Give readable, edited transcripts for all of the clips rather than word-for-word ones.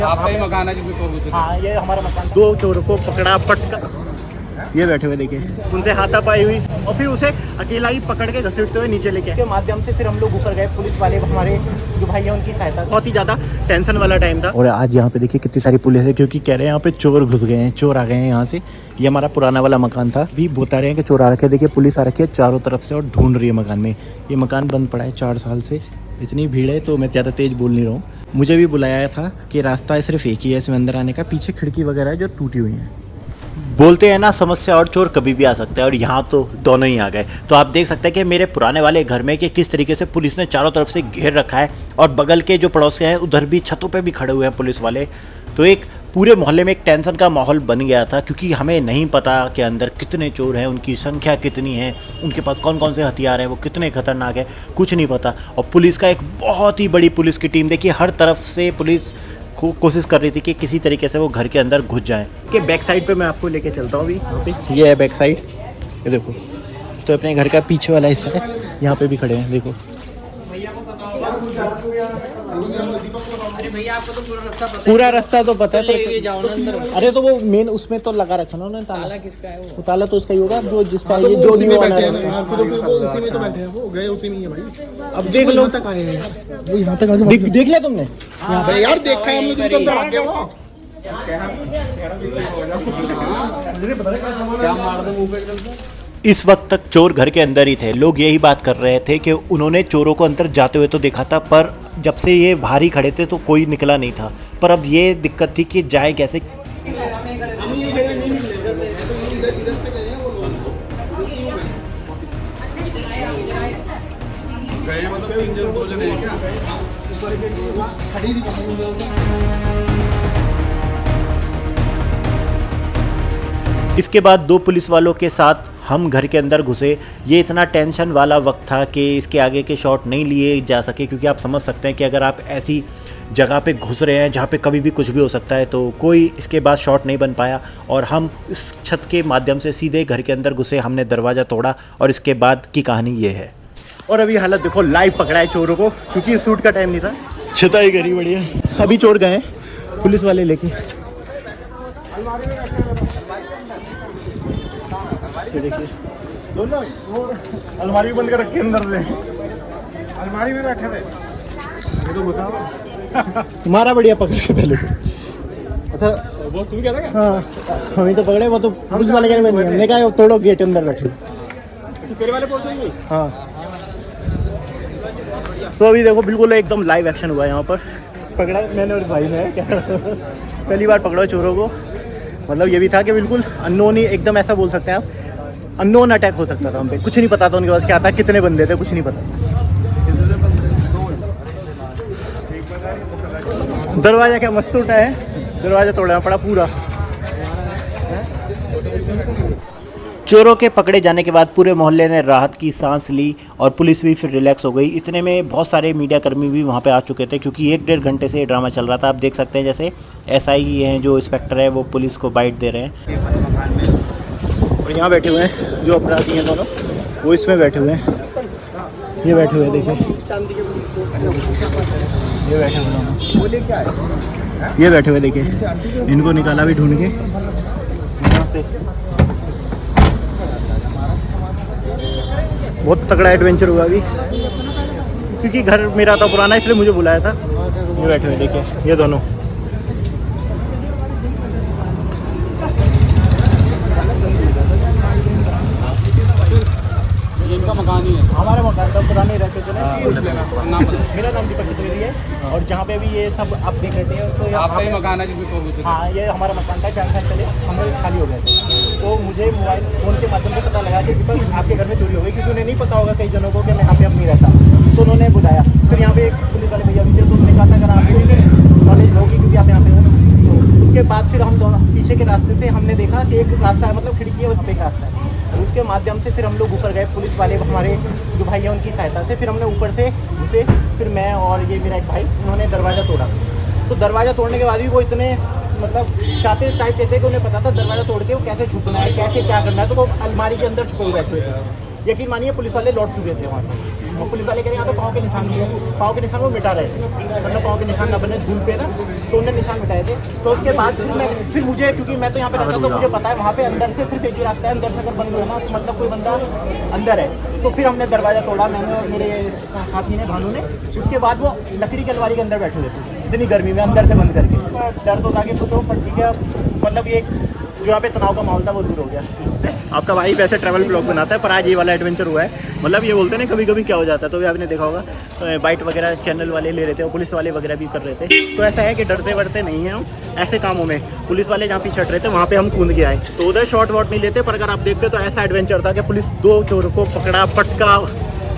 आपका ही मकान है जिसमें चोर घुसे? हाँ, ये हमारा मकान। 2 चोरों को पकड़ा पटका, ये बैठे हुए देखिए, उनसे हाथापाई हुई और फिर उसे अकेला ही पकड़ के घसीटते हुए नीचे लेके के माध्यम से फिर हम लोग ऊपर गए। पुलिस वाले हमारे जो भाई हैं उनकी सहायता। बहुत ही ज़्यादा टेंशन वाला टाइम था। और आज यहाँ पे देखिए कितनी सारी पुलिस है, क्योंकि कह रहे हैं यहाँ पे चोर घुस गए हैं, चोर आ गए हैं यहाँ से। ये हमारा पुराना वाला मकान था, भी बता रहे हैं कि चोर आ रखे हैं। देखिए पुलिस आ रखी है चारों तरफ से और ढूंढ रही है मकान में। ये मकान बंद पड़ा है 4 साल से, इतनी भीड़ है तो मैं ज़्यादा तेज़ बोल नहीं रहा हूँ। मुझे भी बुलाया था कि रास्ता सिर्फ एक ही है इसमें अंदर आने का, पीछे खिड़की वगैरह है जो टूटी हुई है। बोलते हैं ना, समस्या और चोर कभी भी आ सकता है, और यहाँ तो दोनों ही आ गए। तो आप देख सकते हैं कि मेरे पुराने वाले घर में कि किस तरीके से पुलिस ने चारों तरफ से घेर रखा है, और बगल के जो पड़ोस के हैं उधर भी छतों पे भी खड़े हुए हैं पुलिस वाले। तो एक पूरे मोहल्ले में एक टेंशन का माहौल बन गया था, क्योंकि हमें नहीं पता कि अंदर कितने चोर हैं, उनकी संख्या कितनी है, उनके पास कौन कौन से हथियार हैं, वो कितने खतरनाक है, कुछ नहीं पता। और पुलिस का एक बहुत ही बड़ी पुलिस की टीम, देखिए हर तरफ से पुलिस कोशिश कर रही थी कि किसी तरीके से वो घर के अंदर घुस जाए। कि बैक साइड पे मैं आपको लेके चलता हूँ अभी। ये है बैक साइड, ये देखो, तो अपने घर का पीछे वाला हिस्सा है, यहाँ पे भी खड़े हैं देखो। पूरा रास्ता तो पता है, अरे तो वो मेन उसमें तो लगा रखा ना उन्होंने ताला। किसका है वो? ताला तो उसका ही होगा जो जिसका ये जो नहीं वाला है। फिर वो उसी में तो बैठे हैं, वो गए उसी में ही है भाई। अब देख लो तक आए हैं वो, यहाँ तक देख लिया तुमने? यार देखा है हमने, तो आ गया वो। क्या मार दे मुंह पे एकदम से? इस वक्त तक चोर घर के अंदर ही थे। लोग यही बात कर रहे थे कि उन्होंने चोरों को अंदर जाते हुए तो देखा था, पर जब से ये बाहर ही खड़े थे तो कोई निकला नहीं था। पर अब ये दिक्कत थी कि जाए कैसे। गए मतलब 3 जन 2 जने हैं क्या? इसके बाद 2 पुलिस वालों के साथ हम घर के अंदर घुसे। ये इतना टेंशन वाला वक्त था कि इसके आगे के शॉट नहीं लिए जा सके, क्योंकि आप समझ सकते हैं कि अगर आप ऐसी जगह पे घुस रहे हैं जहाँ पे कभी भी कुछ भी हो सकता है, तो कोई इसके बाद शॉट नहीं बन पाया। और हम इस छत के माध्यम से सीधे घर के अंदर घुसे, हमने दरवाज़ा तोड़ा, और इसके बाद की कहानी ये है। और अभी हालत देखो, लाइव पकड़ा है चोरों को, क्योंकि शूट का टाइम नहीं था। छताई करी बढ़िया। अभी चोर गए पुलिस वाले लेके। देखिए दोनों अलमारी बंद कर रखी है अंदर से, अलमारी में बैठे थे। ये तो बताओ तुम्हारा बढ़िया पकड़ के पहले। अच्छा वो तुम क्या था? हाँ हमें तो पकड़े, वो तो पुलिस वाले कह रहे हमने कहा तोड़ो गेट, अंदर बैठे। तेरे वाले पुलिस वाले? हाँ। तो अभी देखो बिल्कुल एकदम लाइव एक्शन हुआ है यहाँ पर। पकड़ा मैंने और भाई ने, क्या पहली बार पकड़ा चोरों को। मतलब ये भी था कि बिल्कुल अननोन ही, एकदम ऐसा बोल सकते हैं आप, अननोन अटैक हो सकता था हम पे। कुछ नहीं पता था उनके पास क्या था, कितने बंदे थे, कुछ नहीं पता। दरवाजा क्या मस्त टूटा है, दरवाजा तोड़ना पड़ा पूरा। चोरों के पकड़े जाने के बाद पूरे मोहल्ले ने राहत की सांस ली, और पुलिस भी फिर रिलैक्स हो गई। इतने में बहुत सारे मीडिया कर्मी भी वहाँ पे आ चुके थे, क्योंकि 1-1.5 घंटे से ये ड्रामा चल रहा था। आप देख सकते हैं जैसे एसआई हैं, जो इंस्पेक्टर है, वो पुलिस को बाइट दे रहे हैं। और यहाँ बैठे हुए हैं जो अपराधी हैं दोनों, वो इसमें बैठे हुए हैं। ये बैठे हुए हैं देखिए, ये बैठे हुए हैं, ये बैठे हुए देखिए। इनको निकाला भी ढूंढ के यहाँ से। बहुत तगड़ा एडवेंचर हुआ अभी, क्योंकि घर मेरा था पुराना, इसलिए मुझे बुलाया था। ये बैठे हुए देखिए, ये दोनों। इनका मकान ही है, हमारा मकान था, पुराने रहते थे ना। नाम मेरा नाम दीपक चतुर्वेदी है, और जहाँ पे भी ये सब आप देख रहे थे तो आपका ही मकान है जिसमें चोर घुसे? हाँ ये हमारा मकान था, 4 साल पहले हम लोग खाली हो गए थे। तो मुझे मोबाइल फ़ोन के माध्यम से पता लगा कि दीपक आपके घर में चोरी हो गई, क्योंकि उन्हें नहीं पता होगा कई जनों को कि मैं यहाँ पे अब नहीं रहता। तो उन्होंने बुलाया, फिर यहाँ पे पुलिस वाले भैया भी थे, तो उन्होंने कहा था अगर आपको नॉलेज होगी क्योंकि आप यहाँ पे हो। तो उसके बाद फिर हम दोनों पीछे के रास्ते से हमने देखा कि एक रास्ता है, मतलब खिड़की है, वहाँ पे एक रास्ता है। उसके माध्यम से फिर हम लोग ऊपर गए, पुलिस वाले हमारे जो भाई हैं उनकी सहायता से। फिर हमने ऊपर से घुसे, फिर मैं और ये मेरा एक भाई, उन्होंने दरवाज़ा तोड़ा। तो दरवाज़ा तोड़ने के बाद भी वो इतने मतलब शातिर टाइप के थे कि उन्हें पता था दरवाज़ा तोड़ के वो कैसे छुपना है, कैसे क्या करना है। तो वो अलमारी के अंदर छुपे बैठे थे। यकीन मानिए पुलिस वाले लौट चुके थे वहाँ से। पुलिस वाले कह रहे हैं यहाँ तो पाँव के निशान भी है, पाँव के निशान वो मिटा रहे थे, मतलब पाँव के निशान न बने धूल पे ना, तो उन्होंने निशान मिटाए थे। तो उसके बाद फिर मुझे, क्योंकि मैं तो यहाँ पे रहता हूँ तो मुझे पता है वहाँ पे अंदर से सिर्फ एक ही रास्ता है, अंदर से अगर बंद हुआ ना तो मतलब कोई बंदा अंदर है। तो फिर हमने दरवाज़ा तोड़ा, मैंने और मेरे साथी ने, भानु ने। उसके बाद वो लकड़ी की अलमारी के अंदर बैठे हुए थे इतनी गर्मी में, अंदर से बंद करके। डर तो था कि कुछ हो, पर ठीक है, मतलब ये जो यहाँ पे तनाव का माहौल था वो दूर हो गया। आपका भाई वैसे ट्रैवल ब्लॉग बनाता है, पर आज ये वाला एडवेंचर हुआ है। मतलब ये बोलते हैं ना कभी कभी क्या हो जाता है, तो भी आपने देखा होगा बाइट वगैरह चैनल वाले ले रहे थे और पुलिस वाले वगैरह भी कर रहे थे। तो ऐसा है कि डरते वरते नहीं हैं हम ऐसे कामों में। पुलिस वाले जहाँ पीछे हट रहे थे वहाँ पे हम कूद के आए, तो उधर शॉर्ट वॉट नहीं लेते। पर अगर आप देखते तो ऐसा एडवेंचर था कि पुलिस 2 चोरों को पकड़ा, पटका,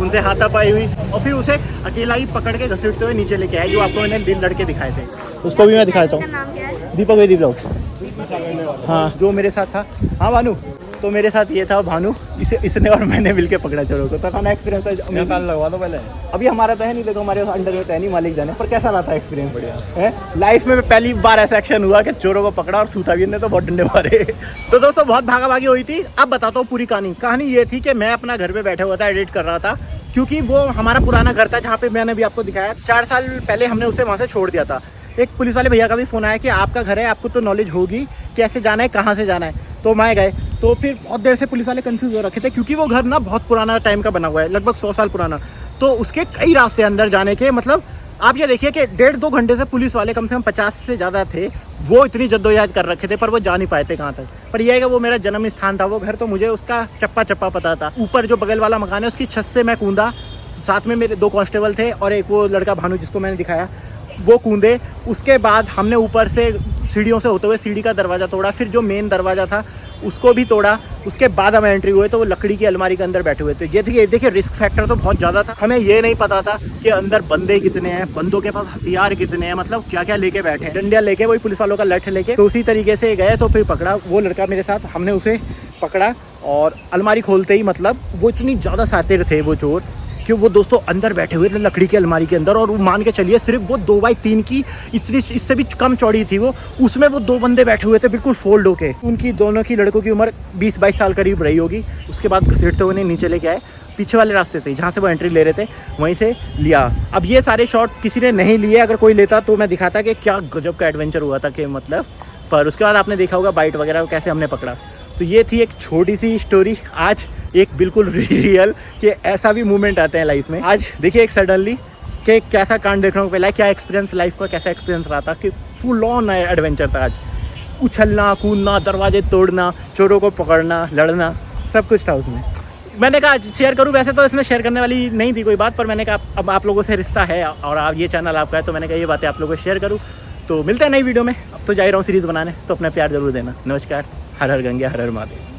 उनसे हाथापाई हुई और फिर उसे अकेला ही पकड़ के घसीटते हुए नीचे लेके आए, जो आपको मैंने दिन लड़के दिखाए थे। उसको भी मैं दिखाता हूँ, दीपक वेदी ब्लॉग्स। हाँ, जो मेरे साथ था। हाँ भानु, तो मेरे साथ ये था भानु, इसने और मैंने मिलके पकड़ा चोरों को। तो खाना एक्सपीरियंस था, लगवा दो पहले। अभी हमारा तो है नहीं, देखो हमारे अंडर में तो है नहीं, मालिक जाने। पर कैसा रहा था एक्सपीरियंस? बढ़िया है। लाइफ में पहली बार ऐसा एक्शन हुआ कि चोरों को पकड़ा और सूता भी ने तो बहुत डंडे मारे। तो दोस्तों बहुत भागा भागी हुई थी। अब बताता हूँ पूरी कहानी ये थी कि मैं अपना घर पे बैठा हुआ था, एडिट कर रहा था, क्योंकि वो हमारा पुराना घर था जहाँ पे मैंने भी आपको दिखाया 4 साल पहले हमने उसे वहाँ से छोड़ दिया था। एक पुलिस वाले भैया का भी फ़ोन आया कि आपका घर है, आपको तो नॉलेज होगी कैसे जाना है, कहाँ से जाना है। तो मैं गए, तो फिर बहुत देर से पुलिस वाले कंफ्यूज हो रखे थे, क्योंकि वो घर ना बहुत पुराना टाइम का बना हुआ है, लगभग 100 साल पुराना। तो उसके कई रास्ते अंदर जाने के, मतलब आप ये देखिए कि 1.5-2 घंटे से पुलिस वाले, कम से कम 50 से ज़्यादा थे, वो इतनी जद्दोजहद कर रखे थे, पर वो जा नहीं पाए थे कहाँ तक। पर यह है कि वो मेरा जन्म स्थान था वो घर, तो मुझे उसका चप्पा चप्पा पता था। ऊपर जो बगल वाला मकान है उसकी छत से मैं कूदा, साथ में मेरे 2 कांस्टेबल थे और एक वो लड़का भानु जिसको मैंने दिखाया, वो कूदे। उसके बाद हमने ऊपर से सीढ़ियों से होते हुए सीढ़ी का दरवाज़ा तोड़ा, फिर जो मेन दरवाज़ा था उसको भी तोड़ा। उसके बाद हम एंट्री हुए तो वो लकड़ी की अलमारी के अंदर बैठे हुए थे। ये देखिए रिस्क फैक्टर तो बहुत ज़्यादा था। हमें ये नहीं पता था कि अंदर बंदे कितने हैं, बंदों के पास हथियार कितने हैं, मतलब क्या क्या लेके बैठे हैं, डंडिया लेके, वही पुलिस वालों का लठ लेके। तो उसी तरीके से गए, तो फिर पकड़ा वो लड़का मेरे साथ, हमने उसे पकड़ा और अलमारी खोलते ही, मतलब वो इतनी ज़्यादा शातिर थे वो चोर कि वो दोस्तों अंदर बैठे हुए थे लकड़ी की अलमारी के अंदर। और मान के चलिए सिर्फ वो 2x3 की, इतनी, इससे भी कम चौड़ी थी वो, उसमें वो 2 बंदे बैठे हुए थे बिल्कुल फोल्ड होके। उनकी दोनों की लड़कों की उम्र 20-22 साल करीब रही होगी। उसके बाद घसीटते हुए नीचे लेके आए, पीछे वाले रास्ते से, जहाँ से वो एंट्री ले रहे थे वहीं से लिया। अब ये सारे शॉट किसी ने नहीं लिए, अगर कोई लेता तो मैं दिखाता कि क्या गजब का एडवेंचर हुआ था कि मतलब। पर उसके बाद आपने देखा होगा बाइट वगैरह कैसे हमने पकड़ा। तो ये थी एक छोटी सी स्टोरी, आज एक बिल्कुल रियल कि ऐसा भी मूवमेंट आते हैं लाइफ में। आज देखिए एक सडनली कि कैसा कांड देखने को मिला, क्या एक्सपीरियंस लाइफ का, कैसा एक्सपीरियंस रहा था कि फुल ऑन एडवेंचर था आज। उछलना, कूदना, दरवाजे तोड़ना, चोरों को पकड़ना, लड़ना, सब कुछ था उसमें। मैंने कहा शेयर करूं, वैसे तो इसमें शेयर करने वाली नहीं थी कोई बात, पर मैंने कहा अब आप लोगों से रिश्ता है और आप ये चैनल आपका है, तो मैंने कहा ये बातें आप लोगों को शेयर करूँ। तो मिलते हैं नई वीडियो में। अब तो जा रहा हूँ सीरीज़ बनाने, तो अपना प्यार जरूर देना। नमस्कार, हर हर गंगे, हर हर महादेव।